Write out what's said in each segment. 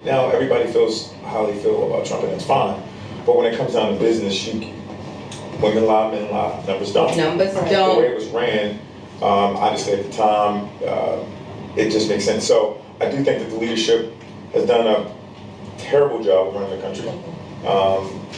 Now everybody feels how they feel about Trump, and that's fine. But when it comes down to business, women lie, men lie. Numbers don't. Numbers don't. The way it was ran, obviously at the time, it just makes sense. So I do think that the leadership has done a terrible job of running the country.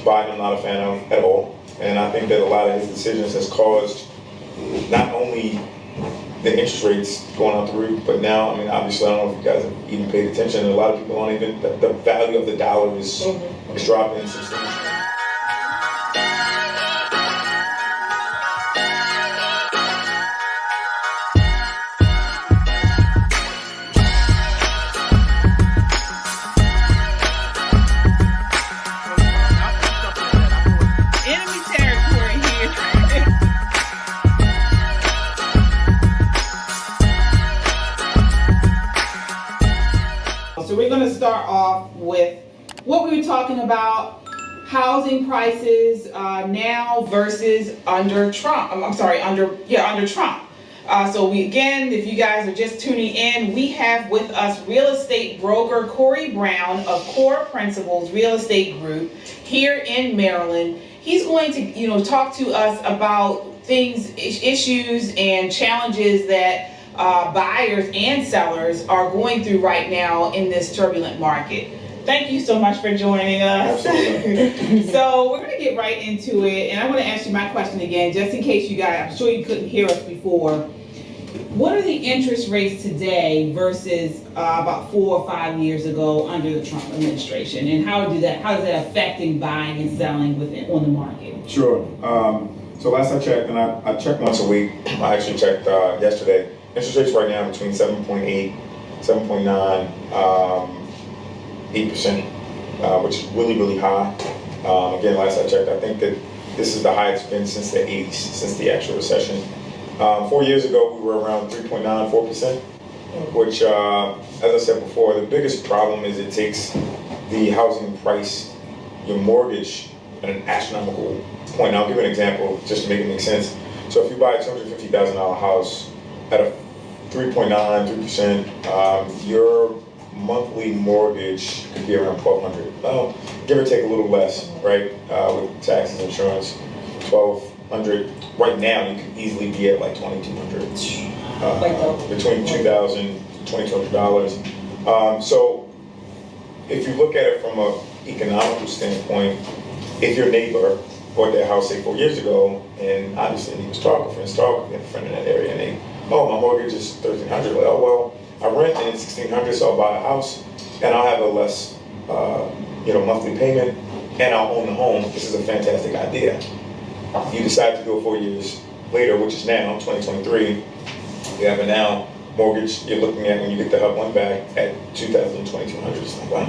Biden, I'm not a fan of at all. And I think that a lot of his decisions has caused not only the interest rates going out the roof, but now, I mean, obviously, I don't know if you guys have even paid attention, a lot of people don't even, the value of the dollar is dropping substantially. So we're going to start off with what we were talking about, housing prices now versus under Trump. Under Trump. So if you guys are just tuning in, we have with us real estate broker Corey Brown of Core Principles Real Estate Group here in Maryland. He's going to, talk to us about issues and challenges that buyers and sellers are going through right now in this turbulent market. Thank you so much for joining us. So we're going to get right into it, and I'm going to ask you my question again, just in case you guys, I'm sure you couldn't hear us before. What are the interest rates today versus about 4 or 5 years ago under the Trump administration, and how is that affecting buying and selling on the market? Sure. So last I checked, and I check once a week. I actually checked yesterday. Interest rates right now between 7.8, 7.9, 8%, which is really, really high. Again, last I checked, I think that this is the highest it's been since the 80s, since the actual recession. 4 years ago, we were around 3.9, 4%, which, as I said before, the biggest problem is it takes the housing price, your mortgage, at an astronomical point. I'll give you an example just to make it make sense. So if you buy a $250,000 house at a 3.9, 3%, your monthly mortgage could be around $1,200. Well, give or take a little less, right? With taxes, insurance, $1,200. Right now, you could easily be at like $2,200, between $2,000 and $2,200. So if you look at it from an economical standpoint, if your neighbor bought their house, say 4 years ago, and obviously he was talking to a friend in that area, and they, my mortgage is $1,300. Like, oh, well, I rent and it's $1,600, so I'll buy a house, and I'll have a less, monthly payment, and I'll own the home. This is a fantastic idea. You decide to do it 4 years later, which is now, 2023, you have a now mortgage you're looking at when you get the HUD one back at $2,000, $2,200. It's like, wow.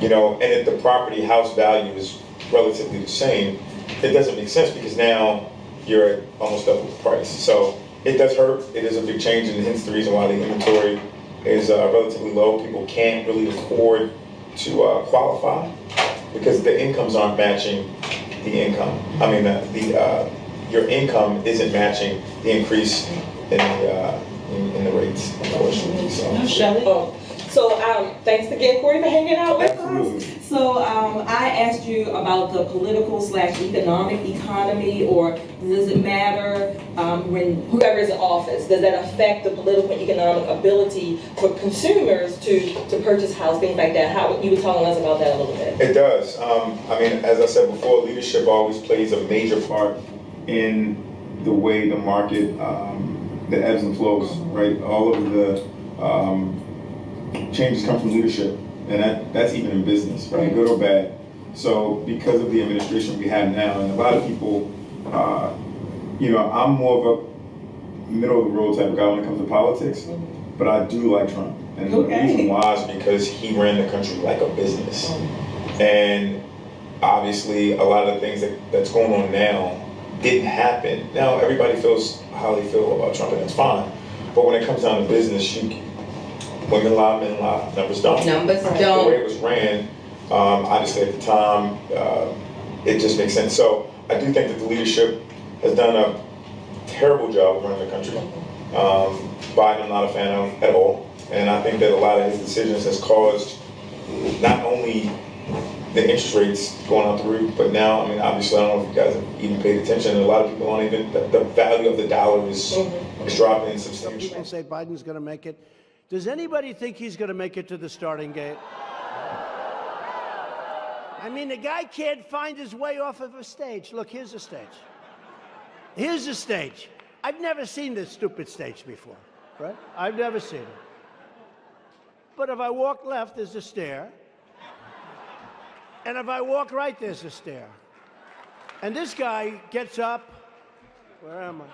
And if the property house value is relatively the same, it doesn't make sense because now you're at almost double the price. So it does hurt. It is a big change, and hence the reason why the inventory is relatively low. People can't really afford to qualify because the incomes aren't matching the income. I mean, your income isn't matching the increase in the rates, unfortunately. So thanks again, Corey, for hanging out with us. So I asked you about the political/economic economy, or does it matter when whoever is in office? Does that affect the political and economic ability for consumers to purchase house, things like that? How you were telling us about that a little bit? It does. I mean, as I said before, leadership always plays a major part in the way the market, the ebbs and flows, right? All of the changes come from leadership, and that's even in business, right? Good or bad. So because of the administration we have now, and a lot of people, I'm more of a middle of the road type of guy when it comes to politics, but I do like Trump. And the reason why is because he ran the country like a business. And obviously a lot of the things that's going on now didn't happen. Now everybody feels how they feel about Trump, and that's fine. But when it comes down to business, women lie, men lie. Numbers don't. Numbers don't. The way it was ran, obviously at the time, it just makes sense. So I do think that the leadership has done a terrible job of running the country. Biden, I'm not a fan of at all. And I think that a lot of his decisions has caused not only the interest rates going out the roof, but now, I mean, obviously, I don't know if you guys have even paid attention, and a lot of people don't even, the value of the dollar is dropping substantially. People say Biden's going to make it. Does anybody think he's going to make it to the starting gate? I mean, the guy can't find his way off of a stage. Look, here's a stage. Here's a stage. I've never seen this stupid stage before, right? I've never seen it. But if I walk left, there's a stair. And if I walk right, there's a stair. And this guy gets up. Where am I?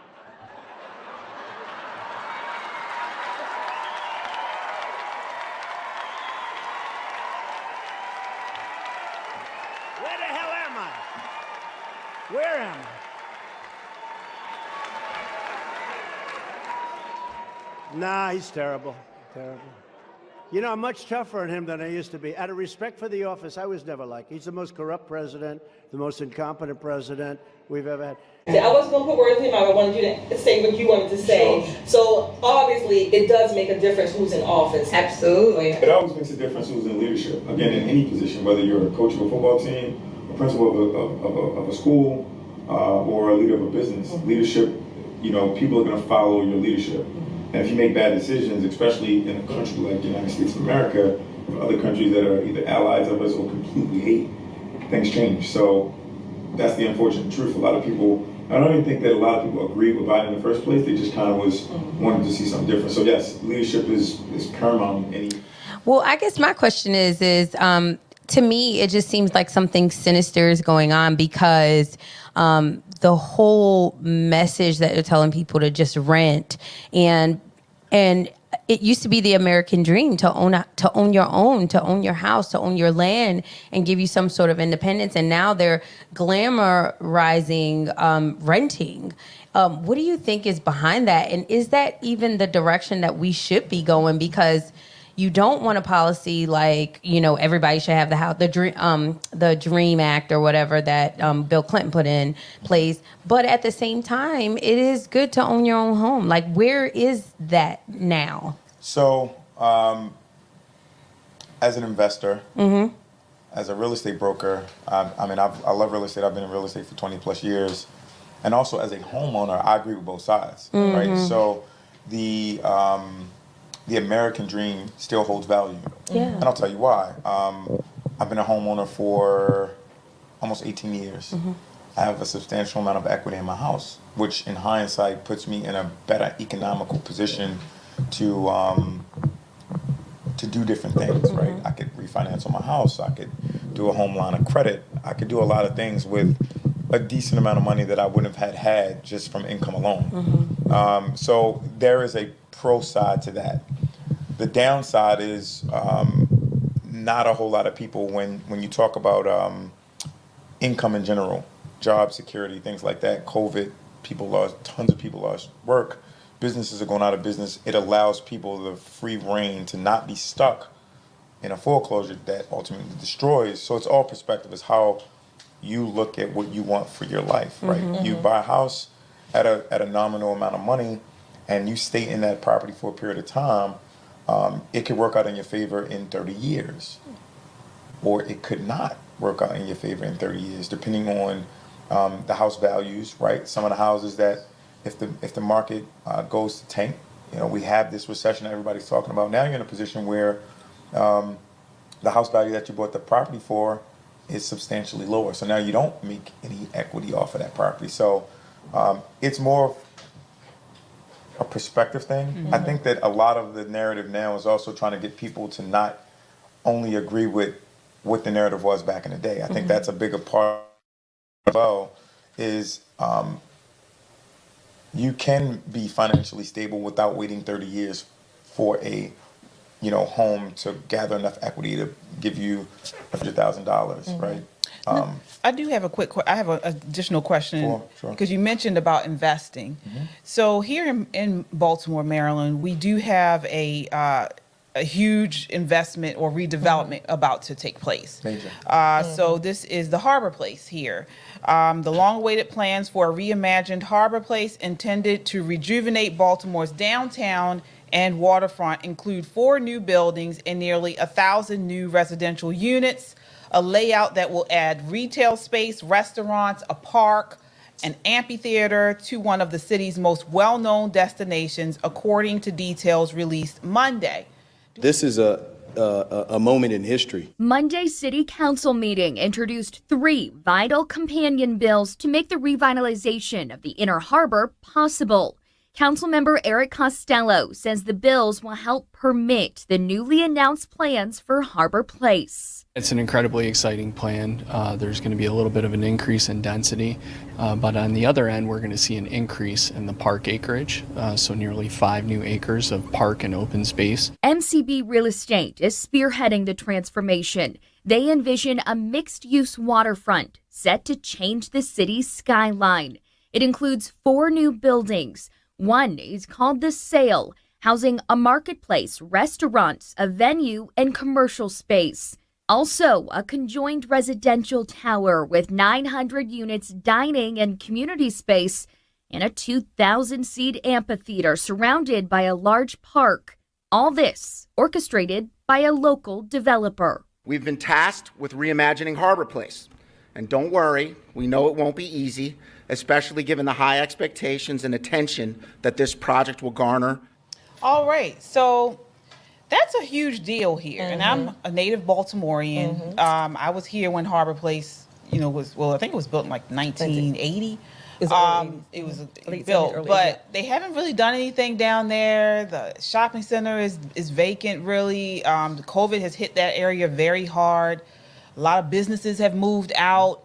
Where the hell am I? Where am I? Nah, he's terrible. Terrible. You know, I'm much tougher on him than I used to be. Out of respect for the office, I was never like. He's the most corrupt president, the most incompetent president we've ever had. I wasn't going to put words in your mouth. I wanted you to say what you wanted to say. Sure. So obviously, it does make a difference who's in office. Absolutely. It always makes a difference who's in leadership. Again, in any position, whether you're a coach of a football team, a principal of a school, or a leader of a business. Leadership, you know, people are going to follow your leadership. And if you make bad decisions, especially in a country like the United States of America, or other countries that are either allies of us or completely hate, things change. So that's the unfortunate truth. A lot of people, I don't even think that a lot of people agree with Biden in the first place. They just kind of wanted to see something different. So yes, leadership is paramount in any. Well, I guess my question is to me, it just seems like something sinister is going on because the whole message that they're telling people to just rent and it used to be the American dream to own your house, to own your land and give you some sort of independence. And now they're glamorizing renting. What do you think is behind that? And is that even the direction that we should be going? Because you don't want a policy like, you know, everybody should have the house, the Dream Act or whatever that Bill Clinton put in place. But at the same time, it is good to own your own home. Like, where is that now? So, as an investor, as a real estate broker, I love real estate. I've been in real estate for 20 plus years. And also as a homeowner, I agree with both sides, right? So the American dream still holds value. Yeah. And I'll tell you why. I've been a homeowner for almost 18 years. I have a substantial amount of equity in my house, which in hindsight puts me in a better economical position to do different things, right? I could refinance on my house. I could do a home line of credit. I could do a lot of things with a decent amount of money that I wouldn't have had just from income alone. So there is a pro side to that. The downside is not a whole lot of people when you talk about income in general, job security, things like that. COVID, tons of people lost work. Businesses are going out of business. It allows people the free reign to not be stuck in a foreclosure that ultimately destroys. So it's all perspective. It's how you look at what you want for your life, right? You buy a house at a nominal amount of money and you stay in that property for a period of time, it could work out in your favor in 30 years. Or it could not work out in your favor in 30 years, depending on the house values, right? Some of the houses that, if the market goes to tank, you know, we have this recession that everybody's talking about. Now you're in a position where the house value that you bought the property for is substantially lower. So now you don't make any equity off of that property. So it's more a perspective thing. I think that a lot of the narrative now is also trying to get people to not only agree with what the narrative was back in the day. I think that's a bigger part as well, is you can be financially stable without waiting 30 years for a home to gather enough equity to give you $100,000, right? I do have I have an additional question because you mentioned about investing. So here in Baltimore, Maryland, we do have a huge investment or redevelopment about to take place. So this is the Harbor Place here. The long-awaited plans for a reimagined Harbor Place intended to rejuvenate Baltimore's downtown and waterfront include 4 new buildings and nearly 1,000 new residential units, a layout that will add retail space, restaurants, a park, an amphitheater to one of the city's most well-known destinations, according to details released Monday. This is a moment in history. Monday's City Council meeting introduced 3 vital companion bills to make the revitalization of the Inner Harbor possible. Councilmember Eric Costello says the bills will help permit the newly announced plans for Harbor Place. It's an incredibly exciting plan. There's going to be a little bit of an increase in density, but on the other end, we're going to see an increase in the park acreage, so nearly 5 new acres of park and open space. MCB Real Estate is spearheading the transformation. They envision a mixed-use waterfront set to change the city's skyline. It includes 4 new buildings. One is called The Sale, housing a marketplace, restaurants, a venue, and commercial space. Also, a conjoined residential tower with 900 units dining and community space and a 2,000-seat amphitheater surrounded by a large park. All this orchestrated by a local developer. We've been tasked with reimagining Harbor Place. And don't worry, we know it won't be easy, especially given the high expectations and attention that this project will garner. All right, so that's a huge deal here, and I'm a native Baltimorean. I was here when Harbor Place, I think it was built in like 1980. It was built, but they haven't really done anything down there. The shopping center is vacant, really. The COVID has hit that area very hard. A lot of businesses have moved out.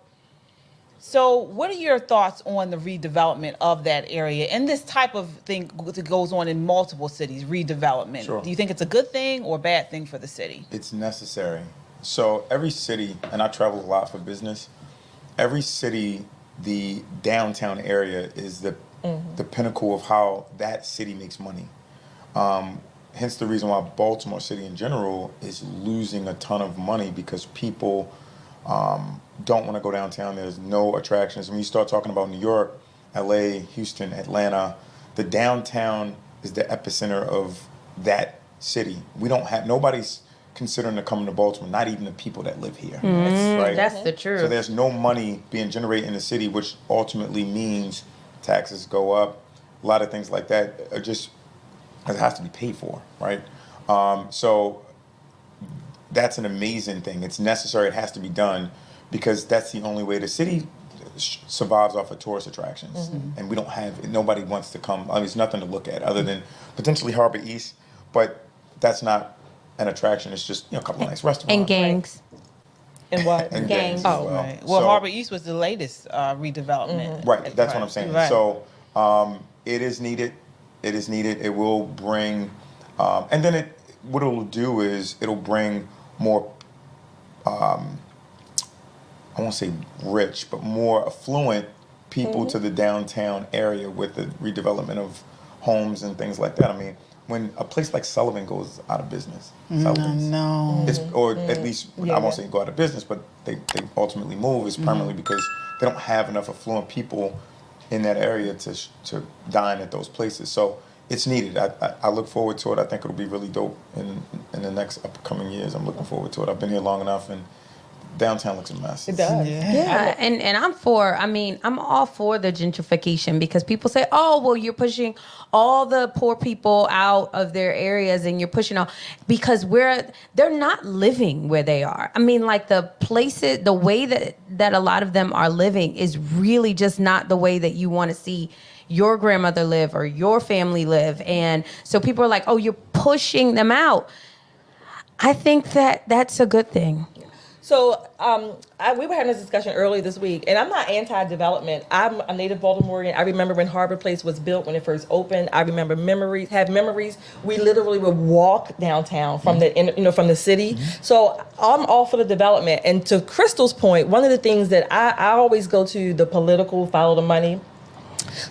So what are your thoughts on the redevelopment of that area and this type of thing that goes on in multiple cities, redevelopment? Sure. Do you think it's a good thing or a bad thing for the city? It's necessary. So every city, and I travel a lot for business, every city, the downtown area is the pinnacle of how that city makes money. Hence the reason why Baltimore City in general is losing a ton of money, because people don't want to go downtown. There's no attractions. When you start talking about New York, LA, Houston, Atlanta, the downtown is the epicenter of that city. Nobody's considering to come to Baltimore, not even the people that live here. Right? That's the truth. So there's no money being generated in the city, which ultimately means taxes go up. A lot of things like that are just, it has to be paid for, right? So that's an amazing thing. It's necessary. It has to be done, because that's the only way the city survives off of tourist attractions. And we don't have, nobody wants to come. I mean, there's nothing to look at other than potentially Harbor East, but that's not an attraction. It's just, a couple of nice restaurants. And gangs. And what? And Gangs. gangs as Oh, well. right. Well, So- Harbor East was the latest redevelopment. Right, that's what I'm saying. Right. So it is needed. It is needed. It will bring, and then what it'll do is it'll bring more, I won't say rich, but more affluent people to the downtown area with the redevelopment of homes and things like that. I mean, when a place like Sullivan goes out of business, Sullivan's, No. or at least, I won't say go out of business, but they ultimately move, is permanently because they don't have enough affluent people in that area to dine at those places. So it's needed. I look forward to it. I think it'll be really dope in the next upcoming years. I'm looking forward to it. I've been here long enough, and downtown looks a mess. It does. Yeah, and I'm all for the gentrification, because people say, oh, well, you're pushing all the poor people out of their areas, and you're pushing all, because they're not living where they are. I mean, like the places, the way that a lot of them are living is really just not the way that you want to see your grandmother live or your family live. And so people are like, oh, you're pushing them out. I think that's a good thing. So we were having this discussion earlier this week, and I'm not anti-development. I'm a native Baltimorean. I remember when Harbor Place was built, when it first opened. I remember memories. We literally would walk downtown from the city. So I'm all for the development. And to Crystal's point, one of the things that I always go to the political, follow the money.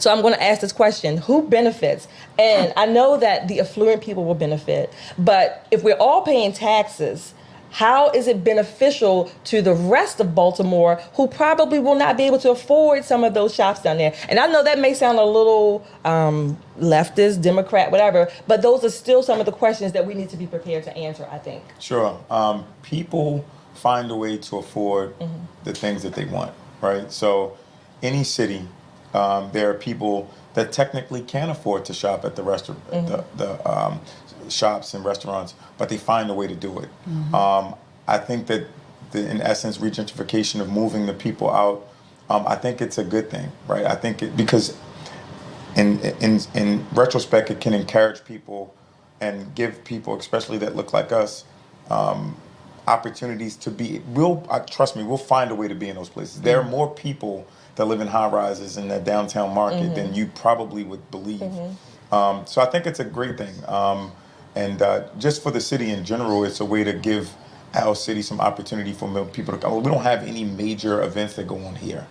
So I'm going to ask this question: who benefits? And I know that the affluent people will benefit, but if we're all paying taxes, how is it beneficial to the rest of Baltimore who probably will not be able to afford some of those shops down there? And I know that may sound a little leftist, Democrat, whatever, but those are still some of the questions that we need to be prepared to answer, I think. Sure. People find a way to afford the things that they want, right? So any city, there are people that technically can afford to shop at the restaurant, the shops and restaurants, but they find a way to do it. I think that in essence, regentrification of moving the people out, I think it's a good thing, right? I think because in retrospect, it can encourage people and give people, especially that look like us, opportunities to be. Trust me, we'll find a way to be in those places. There are more people that live in high rises in that downtown market than you probably would believe. So I think it's a great thing. And just for the city in general, it's a way to give our city some opportunity for people to come. We don't have any major events that go on here.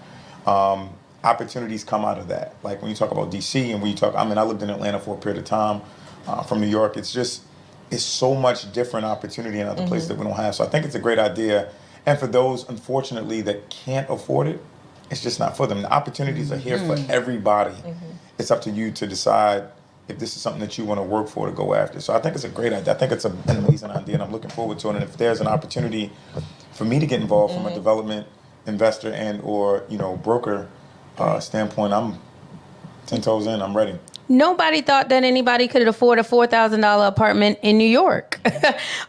Opportunities come out of that. Like when you talk about DC and when you talk, I lived in Atlanta for a period of time from New York. It's so much different opportunity in other places that we don't have. So I think it's a great idea. And for those, unfortunately, that can't afford it, it's just not for them. The opportunities are here for everybody. It's up to you to decide if this is something that you want to work for to go after. So I think it's a great idea. I think it's an amazing idea, and I'm looking forward to it. And if there's an opportunity for me to get involved from a development investor and or broker standpoint, I'm 10 toes in. I'm ready. Nobody thought that anybody could afford a $4,000 apartment in New York.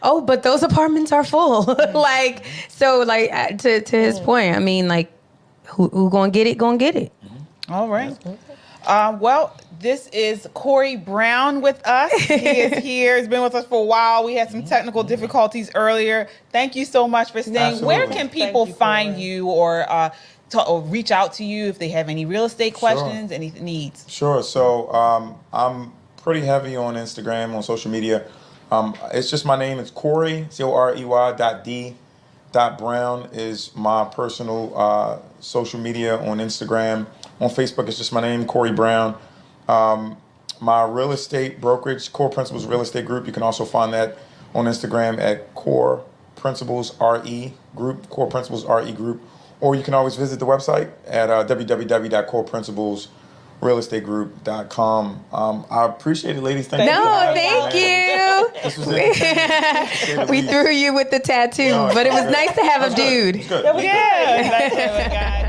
Oh, but those apartments are full. To his point, who gonna get it, gonna get it. All right. Well, this is Corey Brown with us. He is here. He's been with us for a while. We had some technical difficulties earlier. Thank you so much for staying. Absolutely. Where can people find you or reach out to you if they have any real estate questions, any needs? Sure. So I'm pretty heavy on Instagram, on social media. It's just my name. It's Corey, Corey.D. Brown is my personal social media on Instagram. On Facebook, it's just my name, Corey Brown. My real estate brokerage, Core Principles Real Estate Group, you can also find that on Instagram at Core Principles RE Group, Core Principles RE Group. Or you can always visit the website at www.coreprinciplesrealestategroup.com. I appreciate it, ladies. Thank you. Thank you. This was it. We threw you with the tattoo, but it was nice to have a dude. It's good. Yeah, nice to have a guy.